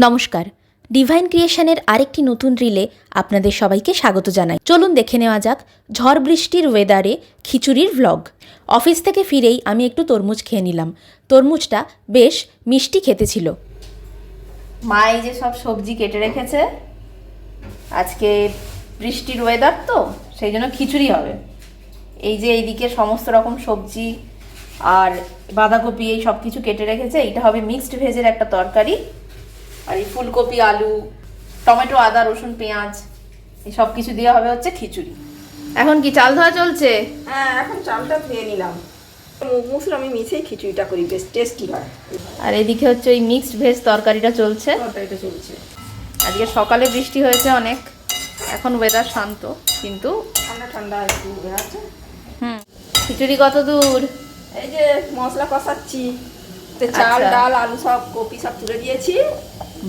নমস্কার, ডিভাইন ক্রিয়েশনের আরেকটি নতুন রিলে আপনাদের সবাইকে স্বাগত জানাই। চলুন দেখে নেওয়া যাক ঝড় বৃষ্টির ওয়েদারে খিচুড়ির ভ্লগ। অফিস থেকে ফিরেই আমি একটু তরমুজ খেয়ে নিলাম। তরমুজটা বেশ মিষ্টি খেতে ছিল। মা এই যে সব সবজি কেটে রেখেছে, আজকে বৃষ্টির ওয়েদার তো সেই জন্য খিচুড়ি হবে। এই যে এইদিকে সমস্ত রকম সবজি আর বাঁধাকপি এই সব কিছু কেটে রেখেছে। এইটা হবে মিক্সড ভেজের একটা তরকারি। আর এই ফুলকপি, আলু, টমেটো, আদা, রসুন, পেঁয়াজ এই সব কিছু দিয়ে হবে হচ্ছে খিচুড়ি। এখন কি চাল ধোয়া চলছে? হ্যাঁ, এখন চালটা ধুয়ে নিলাম। মুগ মুসুর আমি মিশিয়ে খিচুড়িটা করি, বেশ টেস্টি হয়। আর এদিকে হচ্ছে ওই মিক্সড ভেজ তরকারিটা চলছে। এটা চলছে। আজকে সকালে বৃষ্টি হয়েছে অনেক, এখন ওয়েদার শান্ত, কিন্তু ঠান্ডা ঠান্ডা একটু আছে। খিচুড়ি কত দূর? এই যে মশলা কষাচ্ছি, চাল ডাল আলু সব কপি সব তুলে দিয়েছি।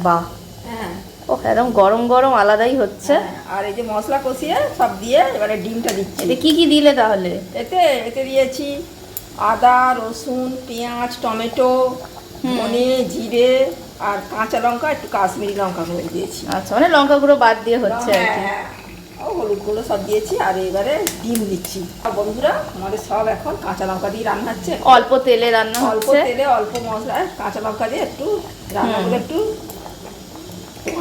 বাহ, হ্যাঁ, ও একদম গরম গরম আলাদাই হচ্ছে। আর এই যে মশলা কষিয়ে সব দিয়ে এবারে ডিমটা দিচ্ছি। এতে কি কি দিলে তাহলে? এতে দিয়েছি আদা, রসুন, পেঁয়াজ, টমেটো, ধনে, জিরে আর কাঁচা লঙ্কা, একটু কাশ্মীরি লঙ্কা গুঁড়ো দিয়েছি। আচ্ছা, মানে লঙ্কা গুঁড়ো বাদ দিয়ে হচ্ছে আর কি। হ্যাঁ, হলুদ গুঁড়ো সব দিয়েছি। আর এবারে ডিম দিচ্ছি। আর বন্ধুরা, আমাদের সব এখন কাঁচা লঙ্কা দিয়ে রান্না হচ্ছে। অল্প তেলে রান্না হচ্ছে, অল্প তেলে অল্প মশলায় কাঁচা লঙ্কা দিয়ে একটু রান্না করে একটু,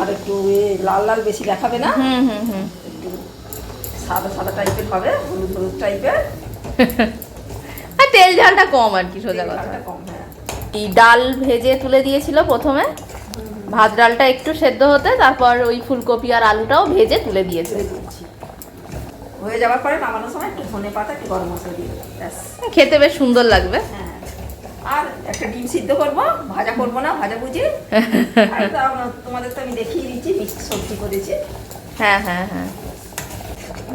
আর একটু লাল লাল বেশি দেখাবে না, একটু সাদা সাদা টাইপের হবে, হলুদ হলুদ টাইপের। আর তেল ঝালটা কম আর কি, সোজা কথা। কম, হ্যাঁ। এই ডাল ভেজে তুলে দিয়েছিল প্রথমে, ভাত ডালটা একটু সেদ্ধ হতে, তারপর ওই ফুলকপি আর আলুটাও ভেজে তুলে দিয়েছে। হয়ে যাওয়ার পরে নামানোর সময় একটু ধনে পাতা, একটু গরম মশলা দিয়ে ব্যাস। খেতে বেশ সুন্দর লাগবে। হ্যাঁ, আর একটা ডিম সিদ্ধ করবো, ভাজা করবো না, ভাজা বুঝি। আর তোমাদের তো আমি দেখিয়ে দিচ্ছি মিক্সড সবজি করেছি। হ্যাঁ হ্যাঁ হ্যাঁ,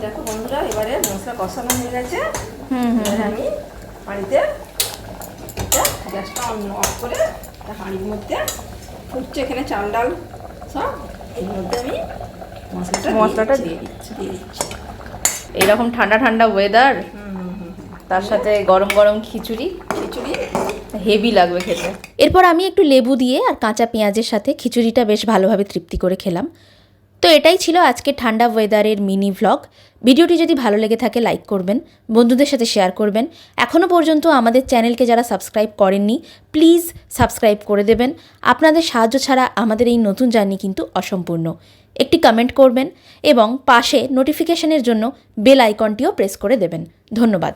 দেখো বন্ধুরা, এবারে মশলা কষানো হয়ে গেছে। এবারে আমি হাঁড়িতে গ্যাসটা অফ করে হাঁড়ির মধ্যে ফুটছে, এখানে চাল ডাল সব, এর মধ্যে আমি মশলাটা দিয়ে দিচ্ছি। এইরকম ঠান্ডা ঠান্ডা ওয়েদার, তার সাথে গরম গরম খিচুড়ি হেভি লাগবে খেতে। এরপর আমি একটু লেবু দিয়ে আর কাঁচা পেঁয়াজের সাথে খিচুড়িটা বেশ ভালোভাবে তৃপ্তি করে খেলাম। তো এটাই ছিল আজকে ঠান্ডা ওয়েদারের মিনি ভ্লগ। ভিডিওটি যদি ভালো লেগে থাকে লাইক করবেন, বন্ধুদের সাথে শেয়ার করবেন। এখনও পর্যন্ত আমাদের চ্যানেলকে যারা সাবস্ক্রাইব করেননি, প্লিজ সাবস্ক্রাইব করে দেবেন। আপনাদের সাহায্য ছাড়া আমাদের এই নতুন জার্নি কিন্তু অসম্পূর্ণ। একটি কমেন্ট করবেন এবং পাশে নোটিফিকেশনের জন্য বেল আইকনটিও প্রেস করে দেবেন। ধন্যবাদ।